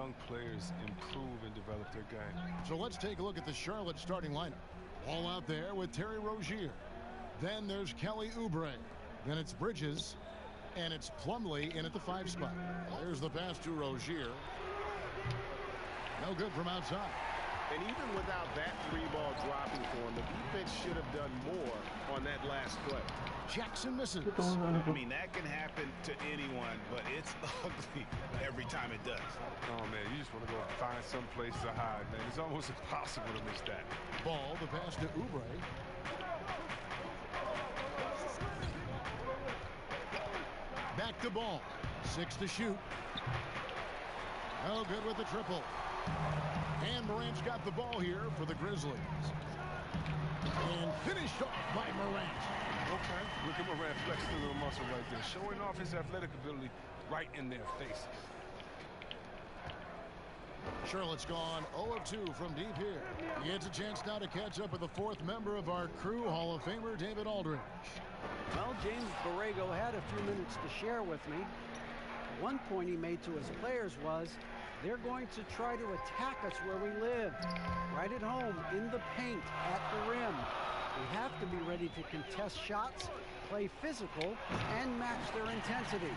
young players improve and develop their game. So let's take a look at the Charlotte starting lineup. All out there with Terry Rozier. Then there's Kelly Oubre. Then it's Bridges. And it's Plumlee in at the 5 spot. There's the pass to Rozier. No good from outside. And even without that 3-ball dropping for him, the defense should have done more on that last play. Jackson misses. I mean, that can happen to anyone, but it's ugly every time it does. Oh, man, you just want to go and find some place to hide, man. It's almost impossible to miss that. Ball, the pass to Oubre. Back to Ball. 6 to shoot. No good with the triple. And Morant's got the ball here for the Grizzlies. And finished off by Morant. Okay, look at Morant flexing a little muscle right there, showing off his athletic ability right in their faces. Charlotte's gone 0 of 2 from deep here. He gets a chance now to catch up with the 4th member of our crew, Hall of Famer David Aldridge. Well, James Borrego had a few minutes to share with me. One point he made to his players was, they're going to try to attack us where we live, right at home, in the paint, at the rim. We have to be ready to contest shots, play physical, and match their intensity.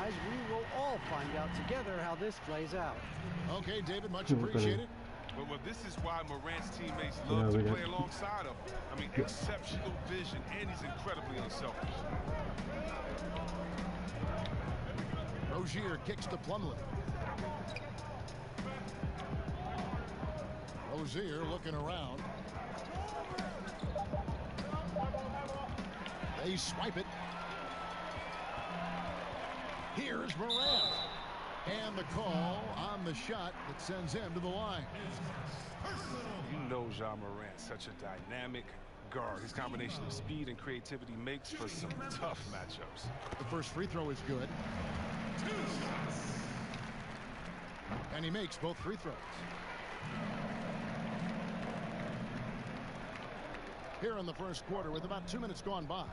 Guys, we will all find out together how this plays out. Okay, David, much appreciated. Well, this is why Morant's teammates love to play alongside him. I mean, exceptional vision, and he's incredibly unselfish. Rozier kicks to Plumlee. Rozier looking around. They swipe it. Here's Morant. And the call on the shot that sends him to the line. You know Ja Morant's such a dynamic guard. His combination of speed and creativity makes for some tough matchups. The first free throw is good. And he makes both free throws. Here in the first quarter with about 2 minutes gone by.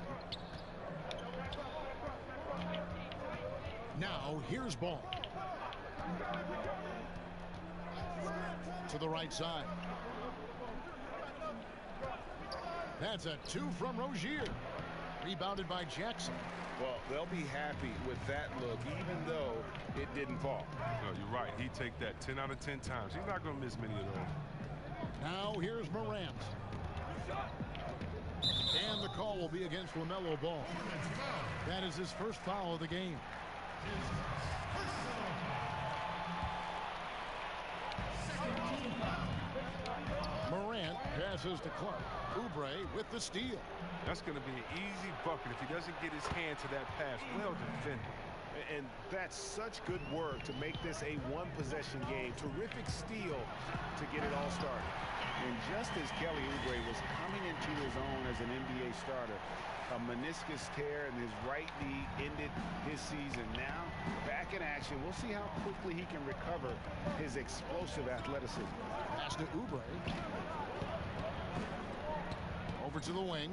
Now here's Ball. To the right side. That's a 2 from Rozier. Rebounded by Jackson. Well, they'll be happy with that look, even though it didn't fall. No, you're right. He'd take that 10 out of 10 times. He's not going to miss many of those. Now here's Morant. And the call will be against LaMelo Ball. That is his first foul of the game. Morant passes to Clark. Oubre with the steal. That's going to be an easy bucket if he doesn't get his hand to that pass. Well defended. And that's such good work to make this a one-possession game. Terrific steal to get it all started. And just as Kelly Oubre was coming into his own as an NBA starter, a meniscus tear in his right knee ended his season. Now, back in action, we'll see how quickly he can recover his explosive athleticism. Pass to Oubre. Over to the wing.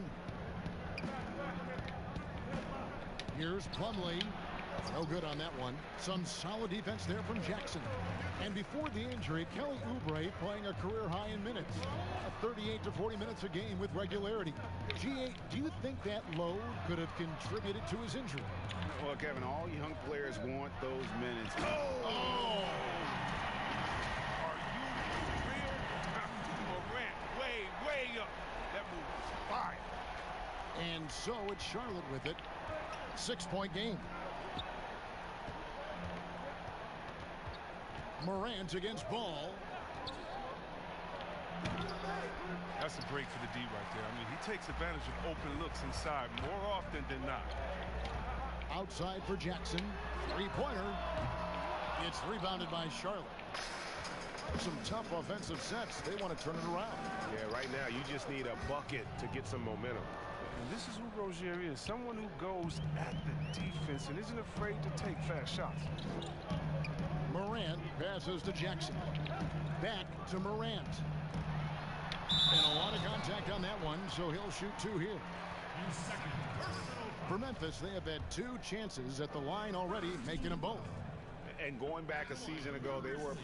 Here's Plumlee. No good on that one. Some solid defense there from Jackson. And before the injury, Kelly Oubre playing a career high in minutes. 38 to 40 minutes a game with regularity. G8, do you think that load could have contributed to his injury? Well, Kevin, all young players want those minutes. Oh! Are you real? Morant way up. That move was fire. And so it's Charlotte with it. 6-point game. Morant against Ball. That's a break for the D right there. I mean, he takes advantage of open looks inside more often than not. Outside for Jackson. Three-pointer. It's rebounded by Charlotte. Some tough offensive sets. They want to turn it around. Yeah, right now you just need a bucket to get some momentum. And this is who Rozier is. Someone who goes at the defense and isn't afraid to take fast shots. Morant passes to Jackson. Back to Morant. And a lot of contact on that one, so he'll shoot 2 here. For Memphis, they have had 2 chances at the line already, making them both. And going back a season ago, they were...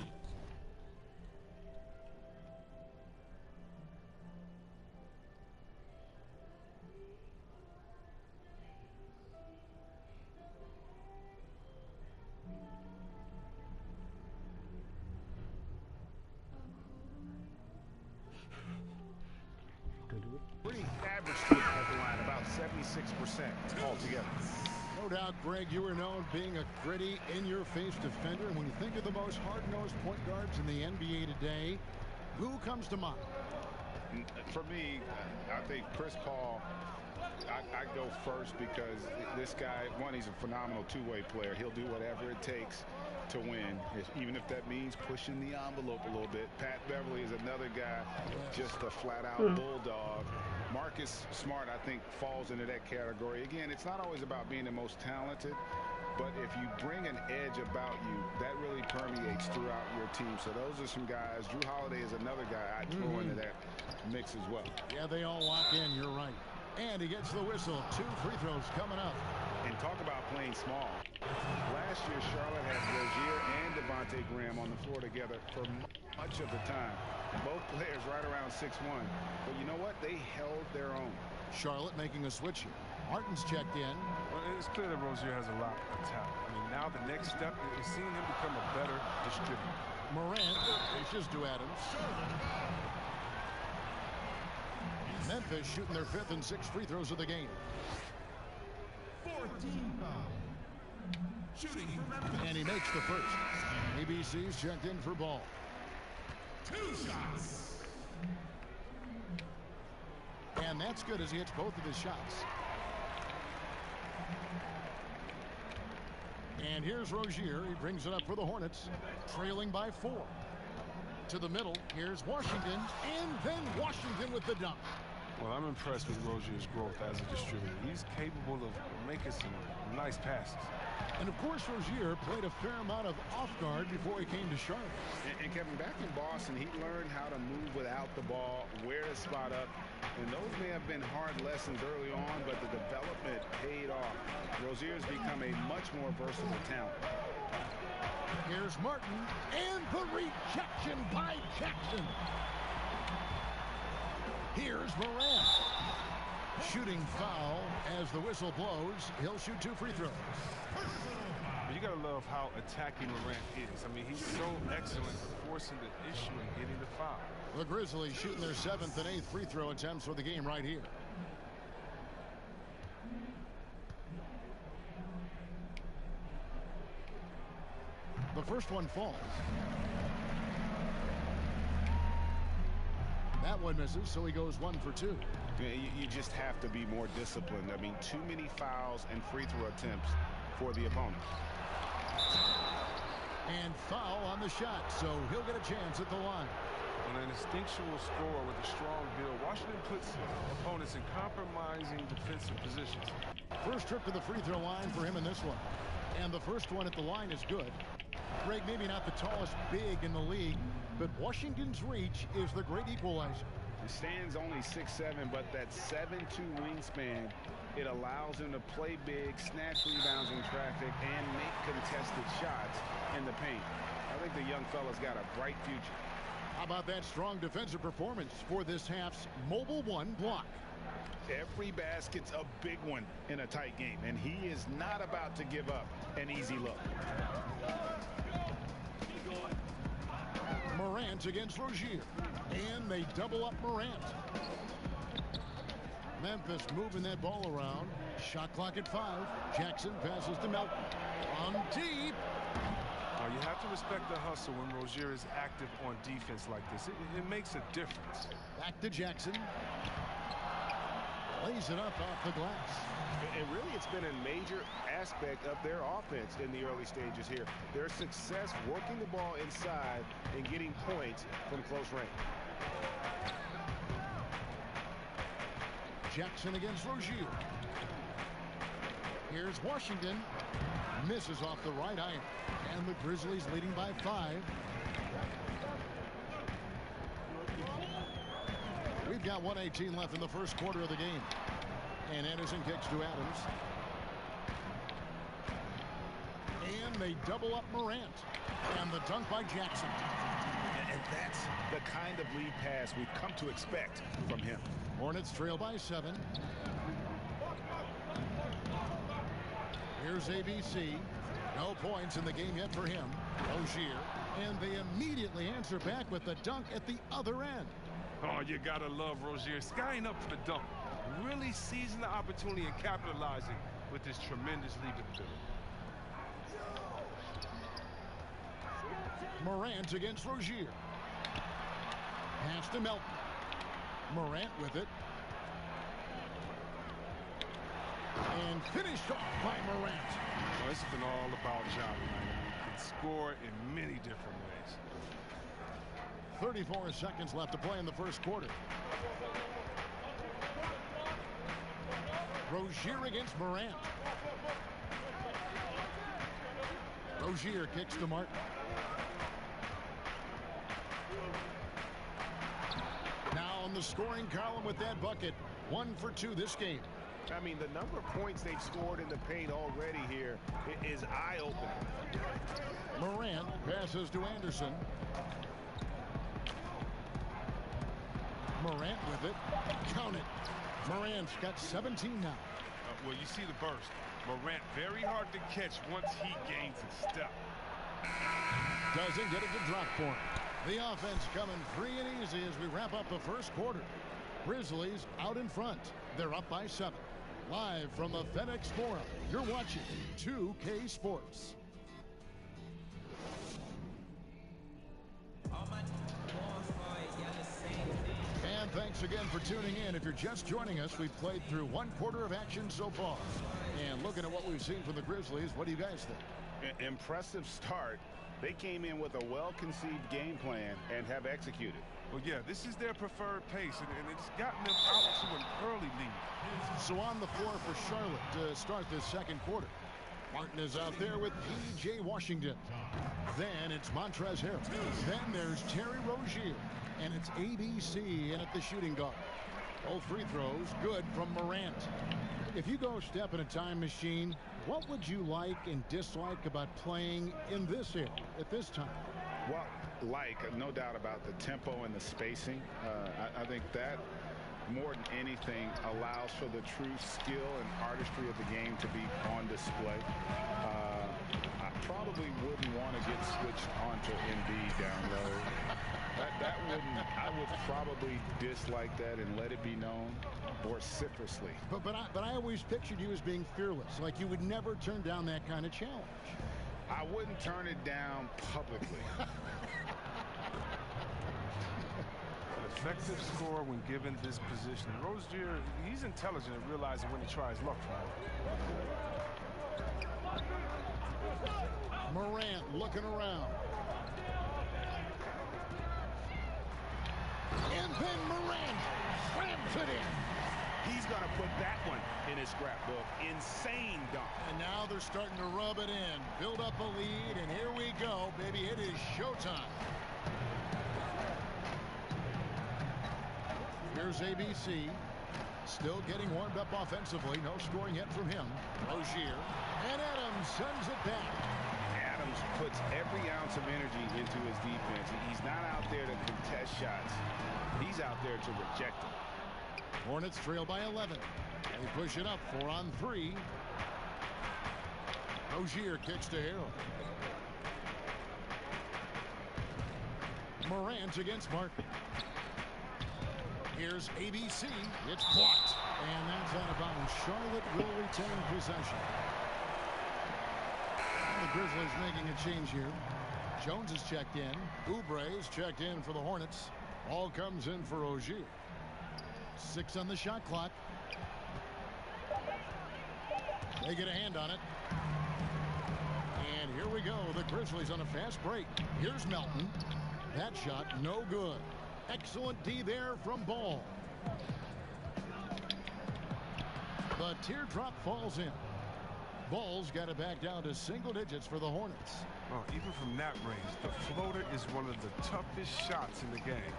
pretty average team at the line, about 76% altogether. No doubt, Greg, you are known being a gritty, in-your-face defender. And when you think of the most hard-nosed point guards in the NBA today, who comes to mind? For me, I think Chris Paul, I go first because this guy, one, he's a phenomenal two-way player. He'll do whatever it takes to win, even if that means pushing the envelope a little bit. Pat Beverly is another guy, just a flat-out bulldog. Marcus Smart, I think, falls into that category. Again, it's not always about being the most talented, but if you bring an edge about you, that really permeates throughout your team. So those are some guys. Drew Holiday is another guy I'd throw into that mix as well. Yeah, they all lock in. You're right. And he gets the whistle. 2 free throws coming up. And talk about playing small. Last year, Charlotte had Rozier and Devontae Graham on the floor together for much of the time. Both players right around 6'1". But you know what? They held their own. Charlotte making a switch here. Martin's checked in. Well, it's clear that Rozier has a lot of talent. I mean, now the next step is seeing him become a better distributor. Morant dishes to Adams. Memphis shooting their 5th and 6th free throws of the game. 14 foul. Shooting for Memphis. And he makes the first. ABC's checked in for ball. 2 shots. And that's good as he hits both of his shots. And here's Rozier. He brings it up for the Hornets, trailing by 4. To the middle. Here's Washington. And then Washington with the dunk. Well, I'm impressed with Rozier's growth as a distributor. He's capable of making some nice passes. And of course, Rozier played a fair amount of off guard before he came to Charlotte. And Kevin, back in Boston, he learned how to move without the ball, where to spot up. And those may have been hard lessons early on, but the development paid off. Rozier's become a much more versatile talent. Here's Martin, and the rejection by Jackson. Here's Morant. Shooting foul as the whistle blows. He'll shoot 2 free throws. You got to love how attacking Morant is. I mean, he's so excellent at forcing the issue and getting the foul. The Grizzlies shooting their 7th and 8th free throw attempts for the game right here. The first one falls. That one misses, so he goes 1 for 2. You just have to be more disciplined. I mean, too many fouls and free throw attempts for the opponent. And foul on the shot, so he'll get a chance at the line. On an instinctual scorer with a strong build, Washington puts opponents in compromising defensive positions. First trip to the free throw line for him in this one. And the first one at the line is good. Greg, maybe not the tallest big in the league, but Washington's reach is the great equalizer. He stands only 6'7", but that 7'2" wingspan, it allows him to play big, snatch rebounds in traffic, and make contested shots in the paint. I think the young fella's got a bright future. How about that strong defensive performance for this half's mobile 1 block? Every basket's a big one in a tight game, and he is not about to give up an easy look. Morant against Rozier, and they double up Morant. Memphis moving that ball around. Shot clock at 5. Jackson passes to Melton. On deep. You have to respect the hustle when Rozier is active on defense like this. It makes a difference. Back to Jackson. Lays it up off the glass. And really, it's been a major aspect of their offense in the early stages here. Their success working the ball inside and getting points from close range. Jackson against Rozier. Here's Washington. Misses off the right iron. And the Grizzlies leading by 5. We've got 1:18 left in the first quarter of the game. And Anderson kicks to Adams. And they double up Morant. And the dunk by Jackson. And that's the kind of lead pass we've come to expect from him. Hornets trail by 7. Here's ABC. No points in the game yet for him. Rozier. And they immediately answer back with the dunk at the other end. Oh, you gotta love Rozier. Skying up for the dunk. Really seizing the opportunity and capitalizing with this tremendous leaping ability. Morant against Rozier. Pass to Melton. Morant with it. And finished off by Morant. Well, this has been all about Ja tonight. He can score in many different ways. 34 seconds left to play in the first quarter. Rozier against Morant. Rozier kicks to Martin. Now on the scoring column with that bucket. 1 for 2 this game. I mean, the number of points they've scored in the paint already here is eye-opening. Morant passes to Anderson. Morant with it. Count it. Morant's got 17 now. Well, you see the burst. Morant very hard to catch once he gains a step. Doesn't get it to drop for him. The offense coming free and easy as we wrap up the first quarter. Grizzlies out in front. They're up by 7. Live from the FedEx Forum, you're watching 2K Sports. And thanks again for tuning in. If you're just joining us, we've played through 1 quarter of action so far. And looking at what we've seen from the Grizzlies, what do you guys think? Impressive start. They came in with a well-conceived game plan and have executed. Well, yeah, this is their preferred pace, and it's gotten them out to an early lead. So on the floor for Charlotte to start this second quarter. Martin is out there with P.J. Washington. Then it's Montrezl Harrell. Then there's Terry Rozier. And it's ABC in at the shooting guard. Both free throws good from Morant. If you go step in a time machine, what would you like and dislike about playing in this era at this time? Well, no doubt about the tempo and the spacing. I think that more than anything allows for the true skill and artistry of the game to be on display. I probably wouldn't want to get switched onto Embiid down low. I would probably dislike that and let it be known vociferously. But I always pictured you as being fearless, like you would never turn down that kind of challenge. I wouldn't turn it down publicly. An effective scorer when given this position. Rozier, he's intelligent at realizing when to try his luck. Morant looking around. And then Morant slams it in. He's going to put that one in his scrapbook. Insane dunk. And now they're starting to rub it in. Build up a lead, and here we go, baby. It is showtime. Here's ABC. Still getting warmed up offensively. No scoring yet from him. Rozier. And Adams sends it back. Adams puts every ounce of energy into his defense. He's not out there to contest shots. He's out there to reject them. Hornets trail by 11. They push it up 4 on 3. Rozier kicks to Harrell. Morant against Martin. Here's ABC. It's blocked. And that's out of bounds. Charlotte will retain possession. And the Grizzlies making a change here. Jones is checked in. Oubre is checked in for the Hornets. Ball comes in for Rozier. 6 on the shot clock. They get a hand on it. And here we go. The Grizzlies on a fast break. Here's Melton. That shot no good. Excellent D there from Ball. The teardrop falls in. Ball's got it back down to single digits for the Hornets. Well, even from that range, the floater is one of the toughest shots in the game.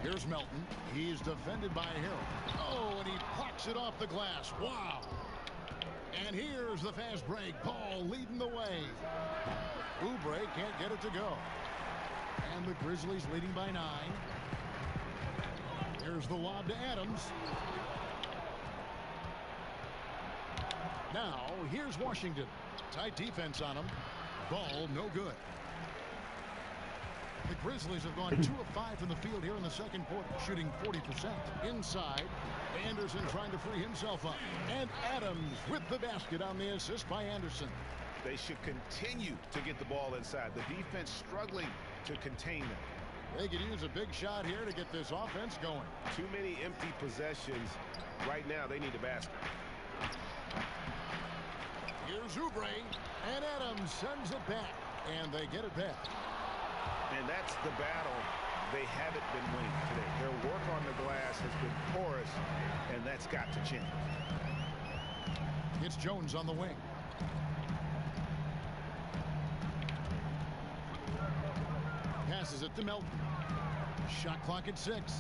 Here's Melton. He's defended by Harrell. Oh, and he plucks it off the glass. Wow. And here's the fast break. Ball leading the way. Oubre can't get it to go. And the Grizzlies leading by 9. Here's the lob to Adams. Now, here's Washington. Tight defense on him. Ball no good. The Grizzlies have gone 2 of 5 from the field here in the second quarter, shooting 40%. Inside, Anderson trying to free himself up. And Adams with the basket on the assist by Anderson. They should continue to get the ball inside. The defense struggling to contain them. They could use a big shot here to get this offense going. Too many empty possessions. Right now, they need a basket. Here's Oubre, and Adams sends it back, and they get it back. And that's the battle they haven't been winning today. Their work on the glass has been porous, and that's got to change. It's Jones on the wing. Passes it to Melton. Shot clock at 6.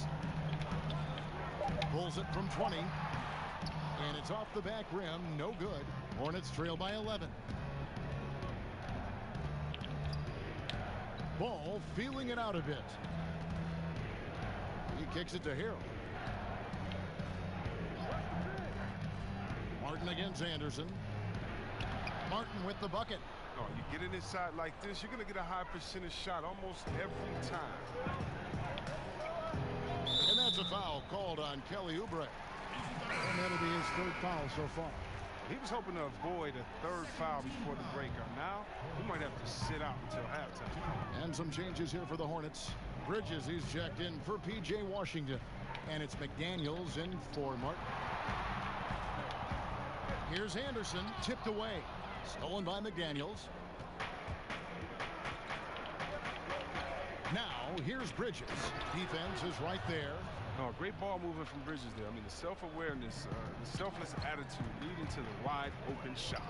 Pulls it from 20. And it's off the back rim. No good. Hornets trail by 11. Ball feeling it out a bit. He kicks it to Harrell. Martin against Anderson. Martin with the bucket. Oh, you get it inside like this, you're going to get a high percentage shot almost every time. And that's a foul called on Kelly Oubre. And that'll be his 3rd foul so far. He was hoping to avoid a 3rd foul before the break. Now, he might have to sit out until halftime. And some changes here for the Hornets. Bridges, he's checked in for P.J. Washington. And it's McDaniels in for Martin. Here's Anderson, tipped away. Stolen by McDaniels. Now, here's Bridges. Defense is right there. Oh, great ball movement from Bridges there. I mean, the self-awareness, the selfless attitude leading to the wide open shot.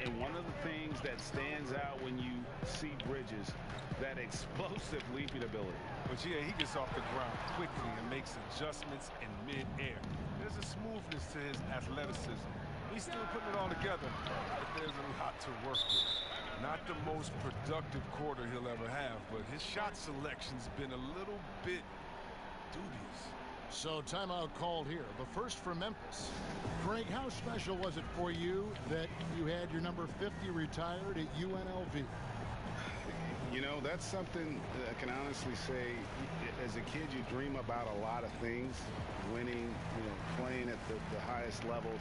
And one of the things that stands out when you see Bridges, that explosive leaping ability. But yeah, he gets off the ground quickly and makes adjustments in mid-air. There's a smoothness to his athleticism. He's still putting it all together, but there's a lot to work with. Not the most productive quarter he'll ever have, but his shot selection's been a little bit dubious. So timeout called here. The first for Memphis. Craig, how special was it for you that you had your number 50 retired at UNLV? You know, that's something I can honestly say. As a kid, you dream about a lot of things. Winning, playing at the highest levels.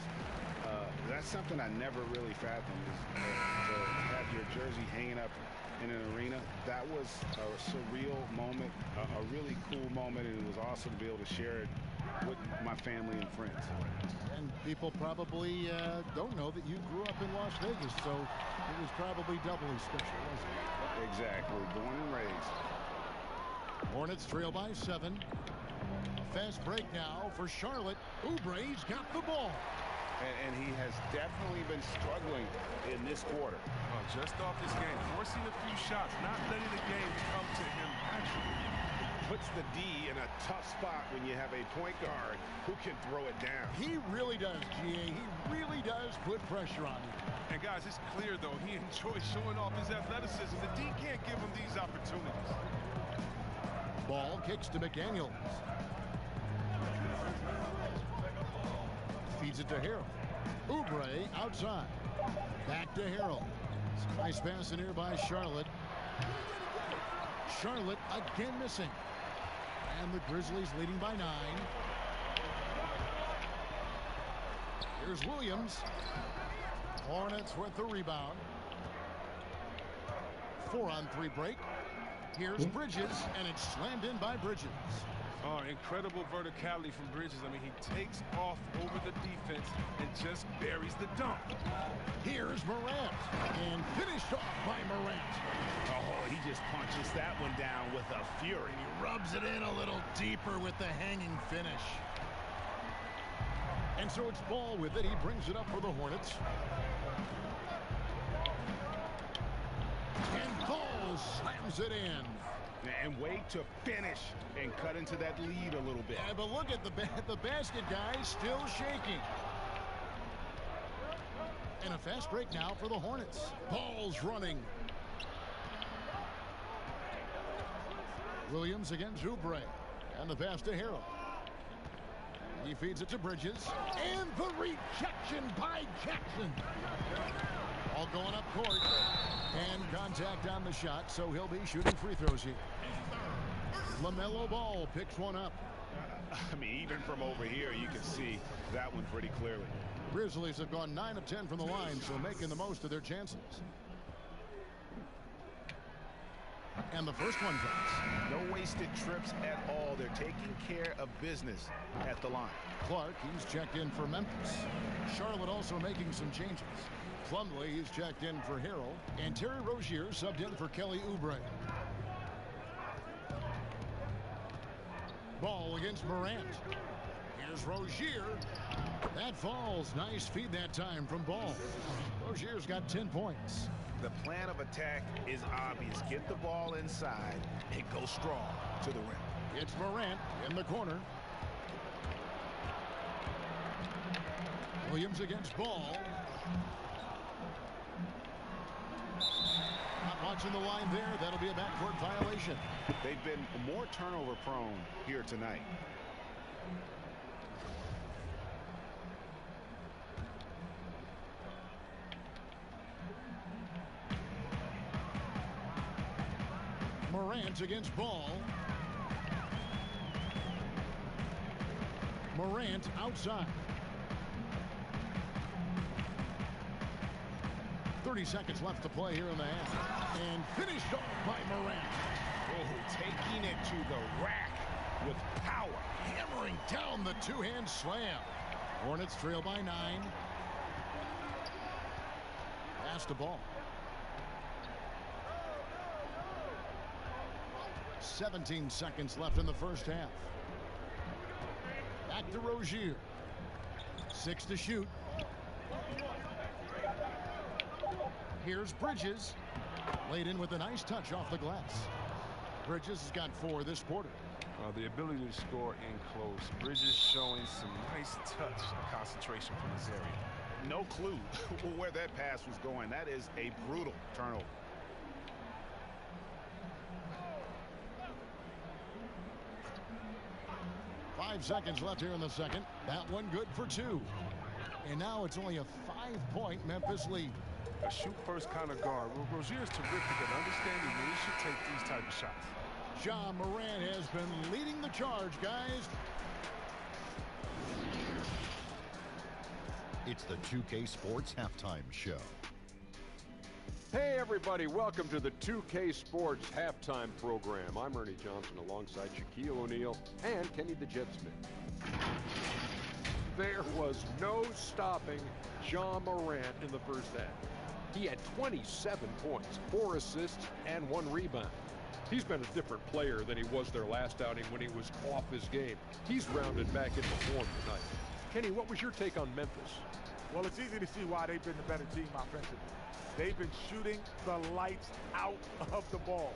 That's something I never really fathomed. To have your jersey hanging up in an arena, that was a surreal moment, a really cool moment, and it was awesome to be able to share it with my family and friends. And people probably don't know that you grew up in Las Vegas, so it was probably doubly special, wasn't it? Exactly, born and raised. Hornets trail by 7. Fast break now for Charlotte. Oubre's got the ball. And he has definitely been struggling in this quarter. Just off this game, forcing a few shots, not letting the game come to him naturally. Puts the D in a tough spot when you have a point guard who can throw it down. He really does, GA. He really does put pressure on him. And guys, it's clear, though, he enjoys showing off his athleticism. The D can't give him these opportunities. Ball kicks to McDaniels. Feeds it to Harrell. Oubre outside. Back to Harrell. Nice pass in here by Charlotte. Charlotte again missing. And the Grizzlies leading by 9. Here's Williams. Hornets with the rebound. 4-on-3 break. Here's Bridges, and it's slammed in by Bridges. Oh, incredible verticality from Bridges. I mean, he takes off over the defense and just buries the dunk. Here's Morant, and finished off by Morant. Oh, he just punches that one down with a fury. He rubs it in a little deeper with the hanging finish. And so it's Ball with it. He brings it up for the Hornets. And Ball slams it in. And wait to finish and cut into that lead a little bit. Yeah, but look at the basket guy still shaking. And a fast break now for the Hornets. Ball's running. Williams against Oubre. And the pass to Harrell. He feeds it to Bridges. And the rejection by Jackson. All going up court. And contact on the shot, so he'll be shooting free throws here. LaMelo Ball picks one up. I mean, even from over here, you can see that one pretty clearly. Grizzlies have gone 9 of 10 from the line, so making the most of their chances. And the first one comes. No wasted trips at all. They're taking care of business at the line. Clark, he's checked in for Memphis. Charlotte also making some changes. Plumlee, he's checked in for Harrell. And Terry Rozier subbed in for Kelly Oubre. Ball against Morant. Here's Rozier. That falls. Nice feed that time from Ball. Rozier's got 10 points. The plan of attack is obvious. Get the ball inside and go strong to the rim. It's Morant in the corner. Williams against Ball. Not watching the line there. That'll be a backcourt violation. They've been more turnover prone here tonight. Morant against Ball. Morant outside. 30 seconds left to play here in the half. And finished off by Morant. Oh, taking it to the rack with power. Hammering down the two-hand slam. Hornets trail by 9. Pass to Ball. 17 seconds left in the first half. Back to Rozier. 6 to shoot. Here's Bridges. Laid in with a nice touch off the glass. Bridges has got 4 this quarter. The ability to score in close. Bridges showing some nice touch and concentration from this area. No clue where that pass was going. That is a brutal turnover. Five seconds left here in the second. That one good for 2. And now it's only a 5-point Memphis lead. A shoot-first kind of guard. Rozier is terrific at understanding that he should take these type of shots. Ja Morant has been leading the charge, guys. It's the 2K Sports Halftime Show. Hey everybody, welcome to the 2K Sports Halftime Program. I'm Ernie Johnson alongside Shaquille O'Neal and Kenny the Jet Smith. There was no stopping Ja Morant in the first half. He had 27 points, 4 assists, and 1 rebound. He's been a different player than he was their last outing when he was off his game. He's rounded back into form tonight. Kenny, what was your take on Memphis? Well, it's easy to see why they've been the better team offensively. They've been shooting the lights out of the ball.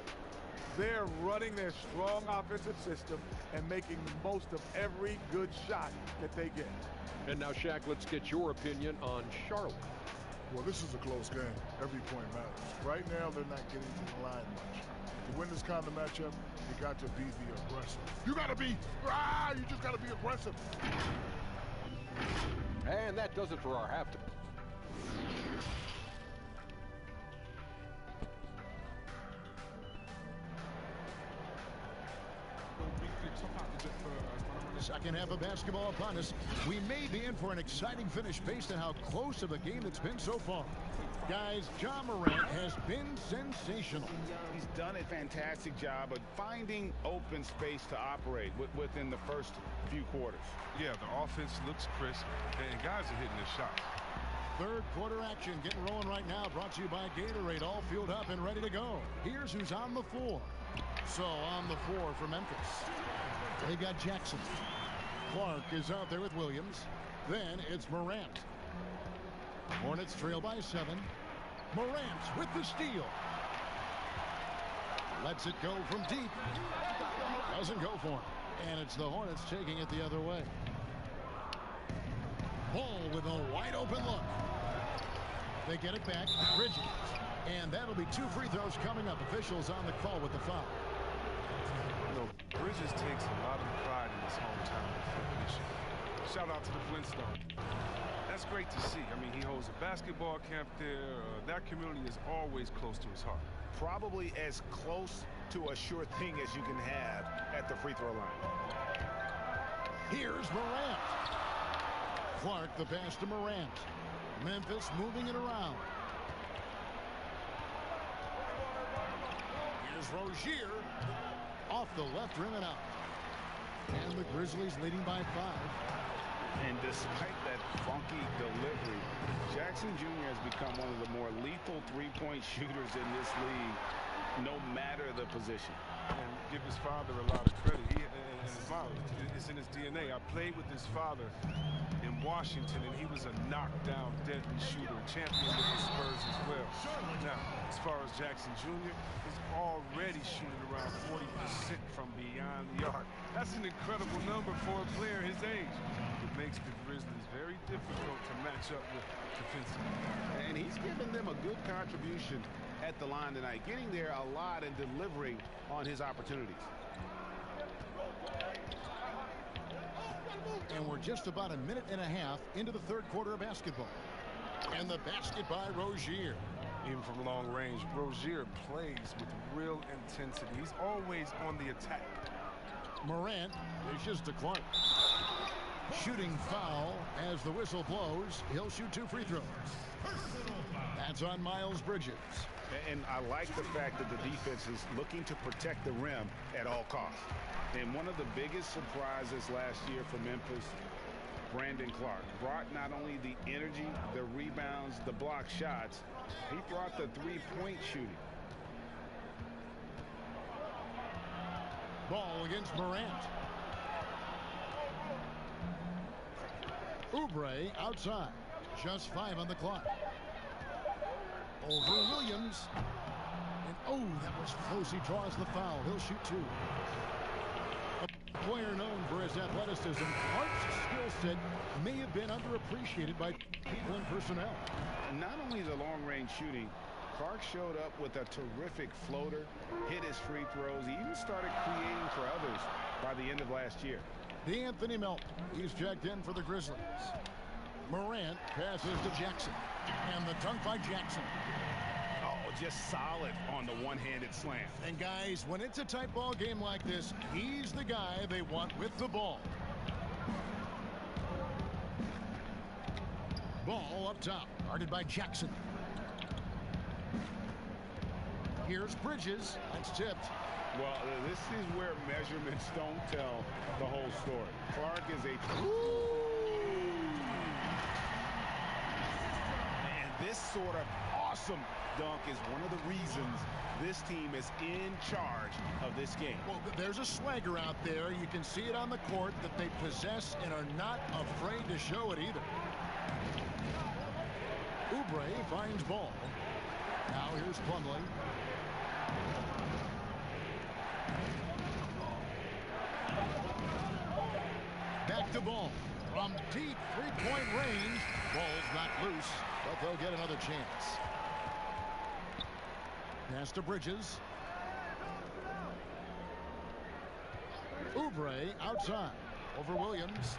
They're running their strong offensive system and making the most of every good shot that they get. And now, Shaq, let's get your opinion on Charlotte. Well, this is a close game. Every point matters. Right now, they're not getting to the line much. To win this kind of matchup, you got to be the aggressor. You got to be, you just got to be aggressive. And that does it for our halftime. Second half of basketball upon us. We may be in for an exciting finish based on how close of a game it's been so far. Guys, Ja Morant has been sensational. He's done a fantastic job of finding open space to operate within the first few quarters. Yeah, the offense looks crisp, and guys are hitting their shots. Third quarter action getting rolling right now, brought to you by Gatorade, all fueled up and ready to go. Here's who's on the floor. So on the floor for Memphis, they got Jackson. Clark is out there with Williams. Then it's Morant. Hornets trail by 7. Morant with the steal. Lets it go from deep. Doesn't go for him. And it's the Hornets taking it the other way. Ball with a wide open look. They get it back. Bridges. And that'll be 2 free throws coming up. Officials on the call with the foul. You know, Bridges takes a lot of pride in his hometown of Flint, Michigan. Shout out to the Flintstones. That's great to see. I mean, he holds a basketball camp there. That community is always close to his heart. Probably as close to a sure thing as you can have at the free throw line. Here's Morant. Clark the pass to Morant. Memphis moving it around. Here's Rozier. Off the left rim and out. And the Grizzlies leading by 5. And despite that funky delivery, Jackson Jr. has become one of the more lethal three-point shooters in this league, no matter the position. And give his father a lot of credit. And his mom, it's in his DNA. I played with his father in Washington, and he was a knockdown, deadly shooter, champion with the Spurs as well. Now, as far as Jackson Jr., he's already shooting around 40% from beyond the arc. That's an incredible number for a player his age. It makes the Grizzlies very difficult to match up with defensively. And he's given them a good contribution at the line tonight, getting there a lot and delivering on his opportunities. And we're just about a minute and a half into the third quarter of basketball. And the basket by Rozier. Even from long range, Rozier plays with real intensity. He's always on the attack. Morant dishes to Clark. Shooting foul as the whistle blows. He'll shoot 2 free throws. That's on Miles Bridges. And I like the fact that the defense is looking to protect the rim at all costs. And one of the biggest surprises last year for Memphis, Brandon Clark, brought not only the energy, the rebounds, the block shots, he brought the three-point shooting. Ball against Morant. Oubre outside. Just 5 on the clock. Over Williams. And oh, that was close. He draws the foul. He'll shoot 2. A player known for his athleticism, Clark's skill set may have been underappreciated by people and personnel. Not only the long-range shooting, Clark showed up with a terrific floater, hit his free throws. He even started creating for others by the end of last year. D'Anthony Melton, he's checked in for the Grizzlies. Morant passes to Jackson. And the dunk by Jackson. Oh, just solid on the one-handed slam. And guys, when it's a tight ball game like this, he's the guy they want with the ball. Ball up top, guarded by Jackson. Here's Bridges. That's tipped. Well, this is where measurements don't tell the whole story. Clark is a... And this sort of awesome dunk is one of the reasons this team is in charge of this game. Well, there's a swagger out there. You can see it on the court that they possess and are not afraid to show it either. Oubre finds ball. Now here's Plumlee. Back to ball. From deep three-point range. Ball's not loose, but they'll get another chance. Pass to Bridges. Oubre outside. Over Williams.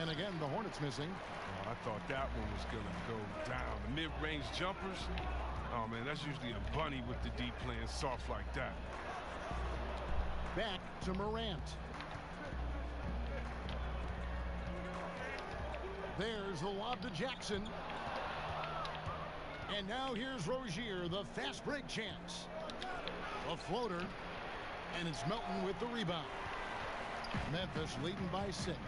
And again, the Hornets missing. Oh, I thought that one was going to go down. The mid-range jumpers. Oh, man, that's usually a bunny with the deep playing soft like that. Back to Morant. There's the lob to Jackson. And now here's Rozier, the fast break chance. A floater, and it's Melton with the rebound. Memphis leading by 6.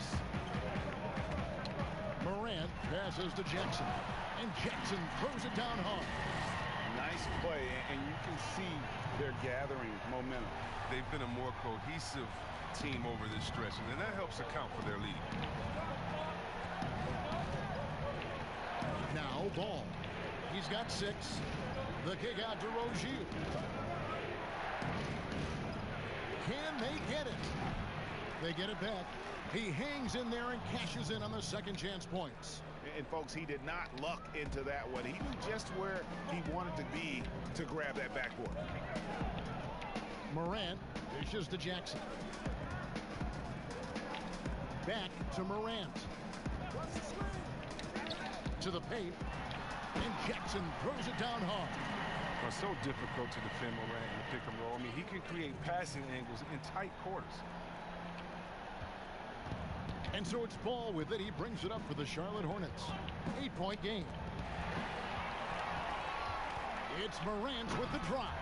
Morant passes to Jackson, and Jackson throws it down hard. Nice play, and you can see they're gathering momentum. They've been a more cohesive team over this stretch, and that helps account for their lead. Now ball. He's got 6. The kick out to Rozier. Can they get it? They get it back. He hangs in there and cashes in on the second chance points. And folks, he did not luck into that one. He knew just where he wanted to be to grab that backboard. Morant dishes to Jackson. Back to Morant. To the paint. And Jackson throws it down hard. Well, so difficult to defend Morant in the pick and roll. I mean, he can create passing angles in tight quarters. And so it's Ball with it. He brings it up for the Charlotte Hornets. 8-point game. It's Morant with the drop.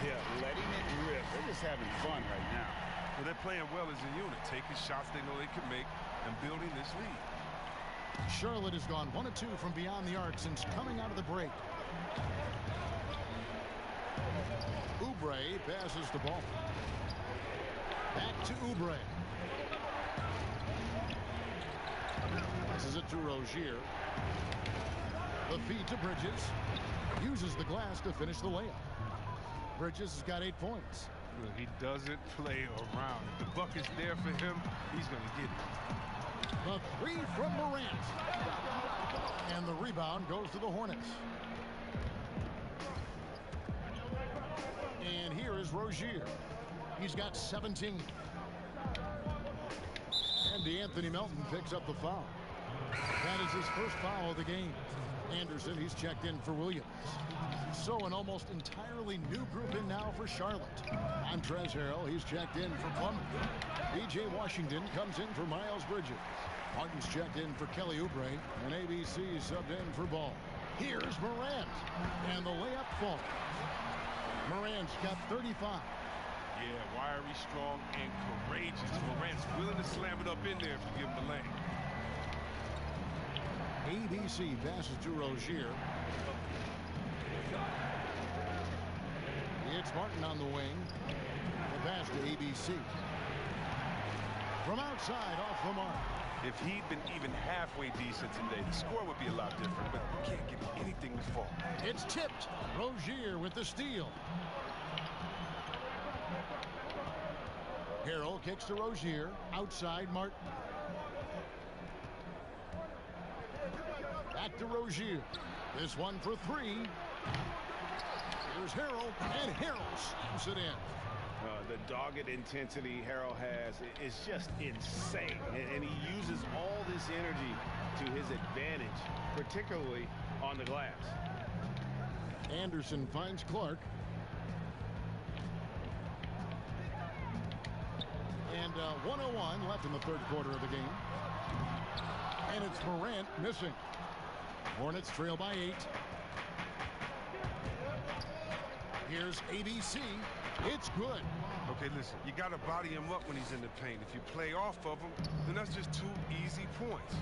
Yeah, letting it rip. They're just having fun right now. Well, they're playing well as a unit, taking shots they know they can make and building this lead. Charlotte has gone 1 of 2 from beyond the arc since coming out of the break. Oubre passes the ball. Back to Oubre. Passes it to Rozier. The feed to Bridges. Uses the glass to finish the layup. Bridges has got 8 points. Look, he doesn't play around. If the bucket's there for him, he's going to get it. The 3 from Morant. And the rebound goes to the Hornets. And here is Rozier. He's got 17. And DeAnthony Melton picks up the foul. That is his first foul of the game. Anderson, he's checked in for Williams. So an almost entirely new group in now for Charlotte. I'm Trez Harrell. He's checked in for Plummer. B.J. Washington comes in for Miles Bridges. Martin's checked in for Kelly Oubre. And ABC subbed in for Ball. Here's Morant. And the layup falls. Morant's got 35. Yeah, wiry, strong, and courageous. Morant's willing to slam it up in there if you give him the lane. ABC passes to Rozier. It's Martin on the wing. The pass to ABC. From outside, off the mark. If he'd been even halfway decent today, the score would be a lot different, but we can't give him anything to fall. It's tipped. Rozier with the steal. Harrell kicks to Rozier. Outside, Martin. Back to Rozier. This one for 3. Here's Harrell, and Harrell slams it in. The dogged intensity Harrell has is just insane. And he uses all this energy to his advantage, particularly on the glass. Anderson finds Clark. And 1:01 left in the third quarter of the game. And it's Morant missing. Hornets trail by 8. Here's ABC. It's good. Okay, listen, you got to body him up when he's in the paint. If you play off of him, then that's just 2 easy points.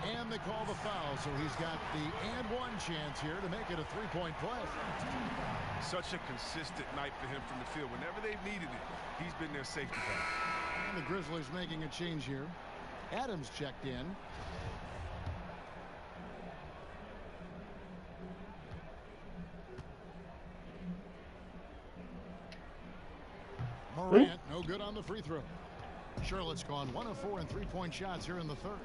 And they call the foul, so he's got the and 1 chance here to make it a 3-point play. Such a consistent night for him from the field. Whenever they've needed it, he's been their safety valve. And the Grizzlies making a change here. Adams checked in. Morant, no good on the free throw. Charlotte's gone 1 of 4 in 3-point shots here in the third.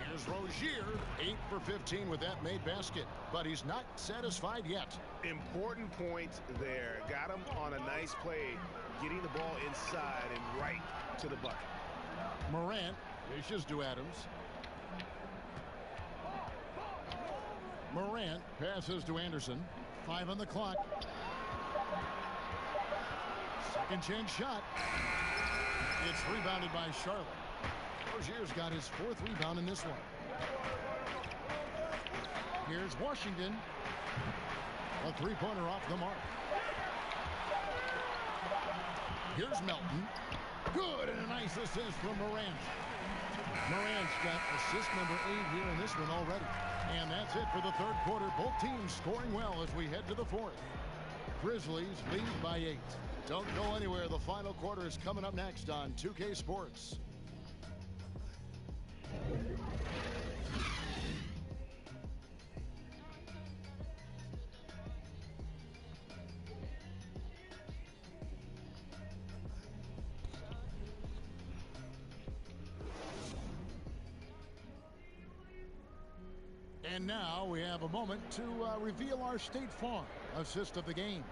Here's Rozier, 8 for 15 with that made basket, but he's not satisfied yet. Important points there. Got him on a nice play, getting the ball inside and right to the bucket. Morant dishes to Adams. Morant passes to Anderson. 5 on the clock. Second chance shot. It's rebounded by Charlotte. Rozier's got his 4th rebound in this one. Here's Washington. A 3-pointer off the mark. Here's Melton. Good, and a nice assist from Morant. Morant's got assist number 8 here in this one already. And that's it for the third quarter. Both teams scoring well as we head to the fourth. Grizzlies lead by 8. Don't go anywhere. The final quarter is coming up next on 2K Sports. And now we have a moment to reveal our State Farm assist of the game.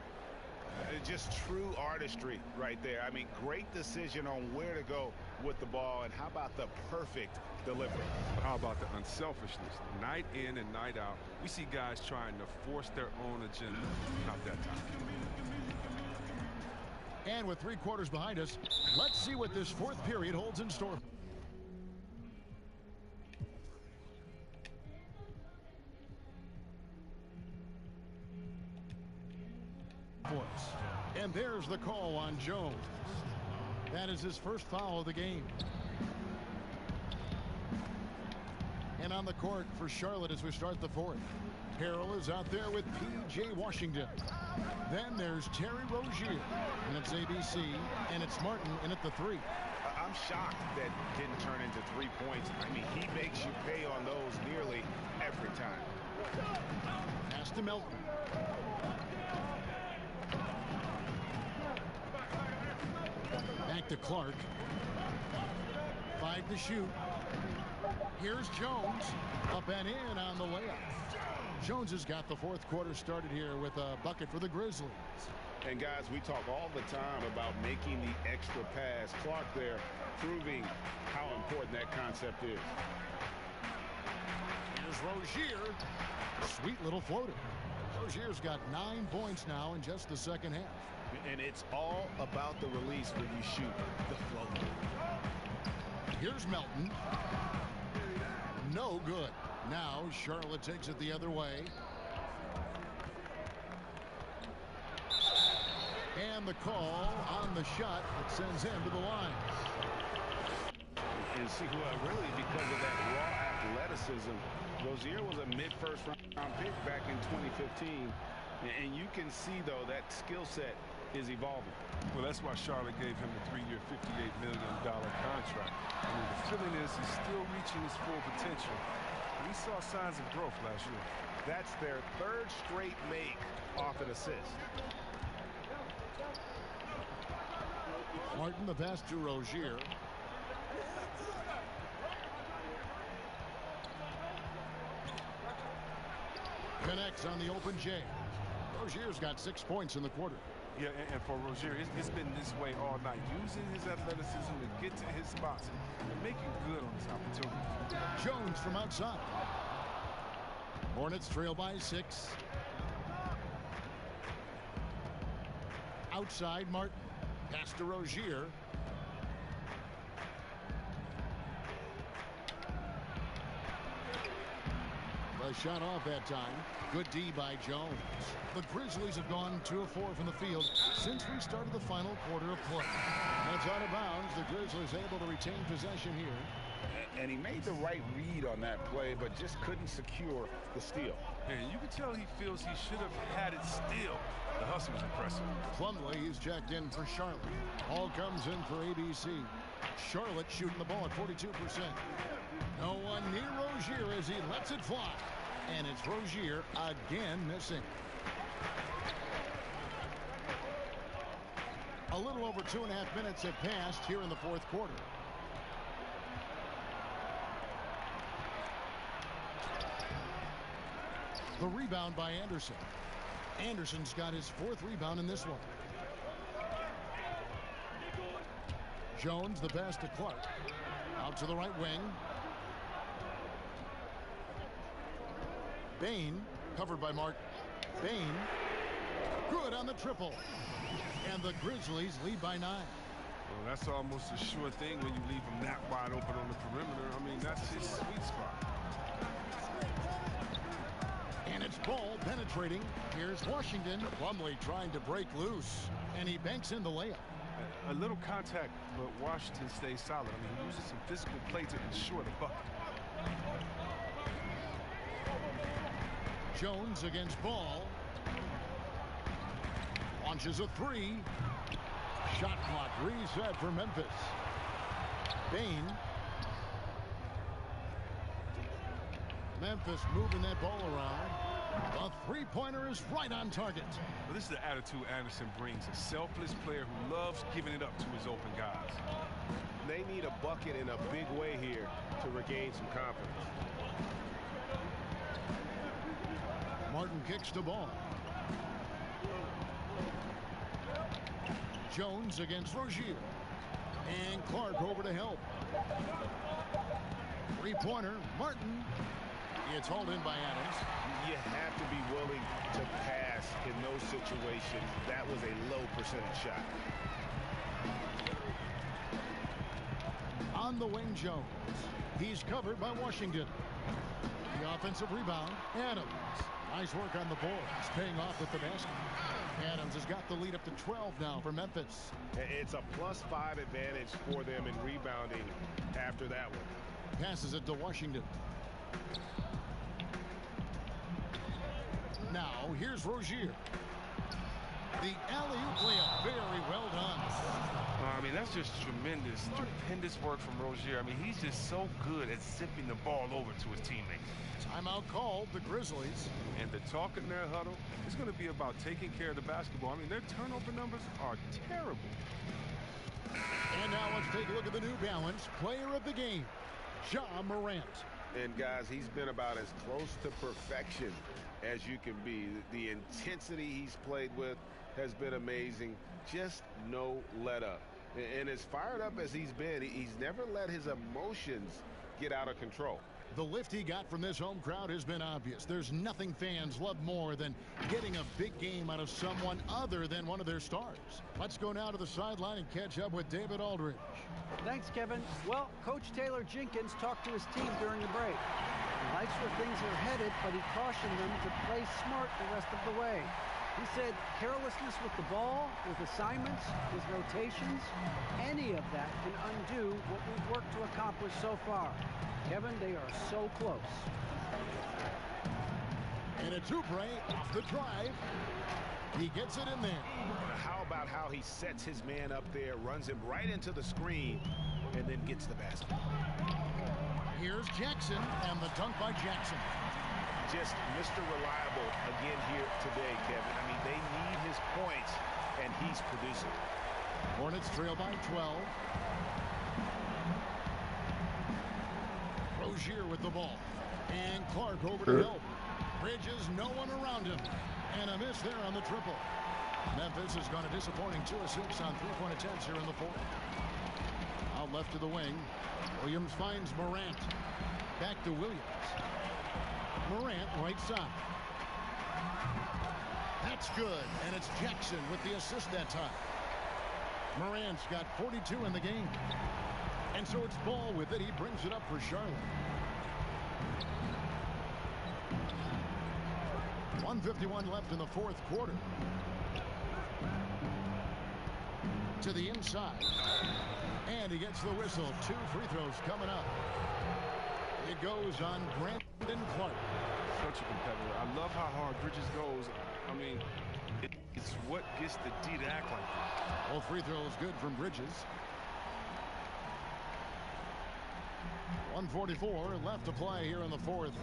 Just true artistry right there. I mean, great decision on where to go with the ball, and how about the perfect delivery? How about the unselfishness? Night in and night out, we see guys trying to force their own agenda. Not that time. And with 3 quarters behind us, let's see what this 4th period holds in store. And there's the call on Jones. That is his first foul of the game. And on the court for Charlotte as we start the 4th. Harrell is out there with P.J. Washington. Then there's Terry Rozier. And it's ABC. And it's Martin in at the 3. I'm shocked that didn't turn into 3 points. I mean, he makes you pay on those nearly every time. Pass to Melton. Back to Clark. 5 to shoot. Here's Jones. Up and in on the layup. Jones has got the 4th quarter started here with a bucket for the Grizzlies. And guys, we talk all the time about making the extra pass. Clark there proving how important that concept is. Here's Rozier. Sweet little floater. Rozier's got 9 points now in just the 2nd half. And it's all about the release when you shoot the floater. Here's Melton. No good. Now Charlotte takes it the other way. And the call on the shot that sends him to the line. And see, really, because of that raw athleticism, Rozier was a mid-first round pick back in 2015. And you can see, though, that skill set is evolving. Well, that's why Charlotte gave him a 3-year, $58 million contract. I mean, the feeling is he's still reaching his full potential. We saw signs of growth last year. That's their 3rd straight make off an assist. Martin the pass to Rozier. Connects on the open J. Rozier's got 6 points in the quarter. Yeah, and for Rozier, it's been this way all night, using his athleticism to get to his spots and making good on his opportunities. Jones from outside. Hornets trail by 6. Outside, Martin. Pass to Rozier. The shot off that time. Good D by Jones. The Grizzlies have gone 2 of 4 from the field since we started the final quarter of play. That's out of bounds. The Grizzlies able to retain possession here. And he made the right read on that play, but just couldn't secure the steal. And you can tell he feels he should have had it still. The hustle was impressive. Plumlee is checked in for Charlotte. All comes in for ABC. Charlotte shooting the ball at 42%. No one near Rozier as he lets it fly. And it's Rozier again missing. A little over 2.5 minutes have passed here in the 4th quarter. The rebound by Anderson. Anderson's got his 4th rebound in this one. Jones the pass to Clark. Out to the right wing. Bain covered by Martin. Bain good on the triple. And the Grizzlies lead by 9. Well, that's almost a sure thing when you leave him that wide open on the perimeter. I mean, that's his sweet spot. And it's Ball penetrating. Here's Washington. Plumlee trying to break loose. And he banks in the layup. A little contact, but Washington stays solid. I mean, he uses some physical play to ensure the bucket. Jones against Ball. Launches a 3. Shot clock reset for Memphis. Bain. Memphis moving that ball around. The 3-pointer is right on target. Well, this is the attitude Anderson brings. A selfless player who loves giving it up to his open guys. They need a bucket in a big way here to regain some confidence. Martin kicks the ball. Jones against Rozier. And Clark over to help. Three-pointer, Martin. It's hauled in by Adams. You have to be willing to pass in those situations. That was a low percentage shot. On the wing, Jones. He's covered by Washington. The offensive rebound, Adams. Nice work on the boards, paying off with the basket. Adams has got the lead up to 12 now for Memphis. It's a +5 advantage for them in rebounding after that one. Passes it to Washington. Now, here's Rozier. The alley-oop layup, very well done. I mean, that's just tremendous, stupendous work from Rozier. I mean, he's just so good at zipping the ball over to his teammates. Timeout called, the Grizzlies. And the talk in their huddle is going to be about taking care of the basketball. I mean, their turnover numbers are terrible. And now let's take a look at the New Balance player of the game, Ja Morant. And guys, he's been about as close to perfection as you can be. The intensity he's played with has been amazing. Just no let up. And as fired up as he's been, he's never let his emotions get out of control. The lift he got from this home crowd has been obvious. There's nothing fans love more than getting a big game out of someone other than one of their stars. Let's go now to the sideline and catch up with David Aldridge. Thanks, Kevin. Well, Coach Taylor Jenkins talked to his team during the break. He likes where things are headed, but he cautioned them to play smart the rest of the way. He said carelessness with the ball, with assignments, with rotations, any of that can undo what we've worked to accomplish so far. Kevin, they are so close. And a Oubre off the drive. He gets it in there. How about how he sets his man up there, runs him right into the screen, and then gets the basket. Here's Jackson, and the dunk by Jackson. Just Mr. Reliable again here today, Kevin. I mean, they need his points, and he's producing. Hornets trail by 12. Rozier with the ball. And Clark over to help. Bridges, no one around him. And a miss there on the triple. Memphis has gone a disappointing 2 of 6 on three-point attempts here in the fourth. Out left to the wing. Williams finds Morant. Back to Williams. Morant right side. That's good. And it's Jackson with the assist that time. Morant's got 42 in the game. And so it's Ball with it. He brings it up for Charlotte. 1:51 left in the fourth quarter. To the inside. And he gets the whistle. 2 free throws coming up. It goes on Brandon Clark. Such a competitor. I love how hard Bridges goes. I mean, it's what gets the D to act like that. All free throws good from Bridges. 1:44 left to play here in the fourth.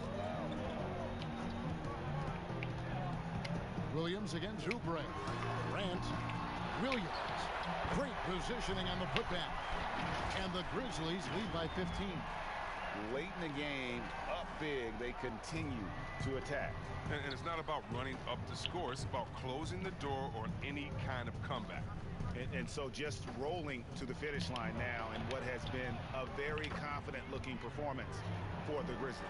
Williams against Oubre. Grant. Williams. Great positioning on the putback. And the Grizzlies lead by 15. Late in the game, up big, they continue to attack. And it's not about running up the score. It's about closing the door on any kind of comeback. And so just rolling to the finish line now in what has been a very confident-looking performance for the Grizzlies.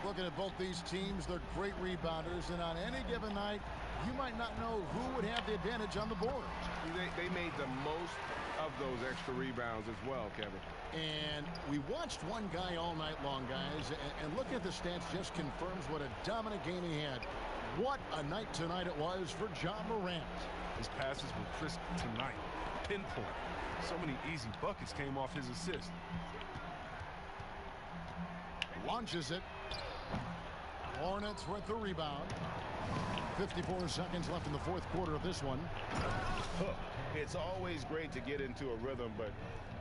Looking at both these teams, they're great rebounders, and on any given night, you might not know who would have the advantage on the board. They made the most of those extra rebounds as well, Kevin. And we watched one guy all night long, guys, and looking at the stats just confirms what a dominant game he had. What a night tonight it was for Ja Morant. His passes were crisp tonight. Pinpoint. So many easy buckets came off his assist. Launches it. Hornets with the rebound. 54 seconds left in the fourth quarter of this one. It's always great to get into a rhythm, but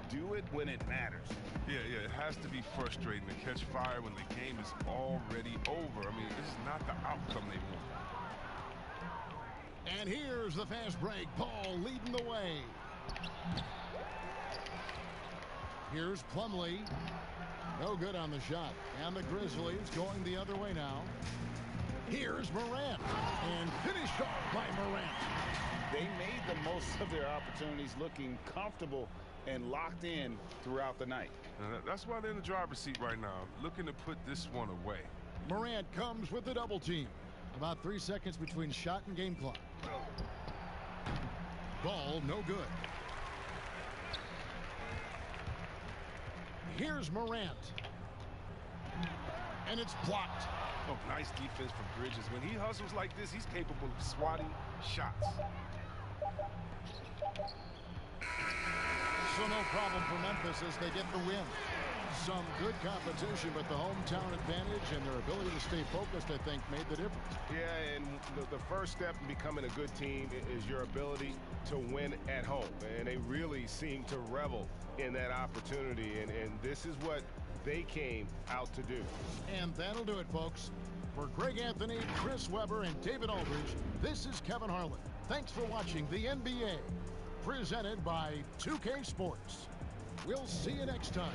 do it when it matters. Yeah, it has to be frustrating to catch fire when the game is already over. I mean, this is not the outcome they want. And here's the fast break. Ball leading the way. Here's Plumlee. No good on the shot. And the Grizzlies going the other way now. Here's Morant. And finished off by Morant. They made the most of their opportunities, looking comfortable and locked in throughout the night. That's why they're in the driver's seat right now, looking to put this one away. Morant comes with the double team. About 3 seconds between shot and game clock. Ball no good. Here's Morant. And it's blocked. Oh, nice defense from Bridges. When he hustles like this, he's capable of swatting shots. So no problem for Memphis as they get the win. Some good competition, but the hometown advantage and their ability to stay focused, I think, made the difference. Yeah, and the first step in becoming a good team is your ability to win at home. And they really seem to revel in that opportunity. And this is what they came out to do. And that'll do it, folks. For Greg Anthony, Chris Webber, and David Aldridge, this is Kevin Harlan. Thanks for watching the NBA, presented by 2K Sports. We'll see you next time.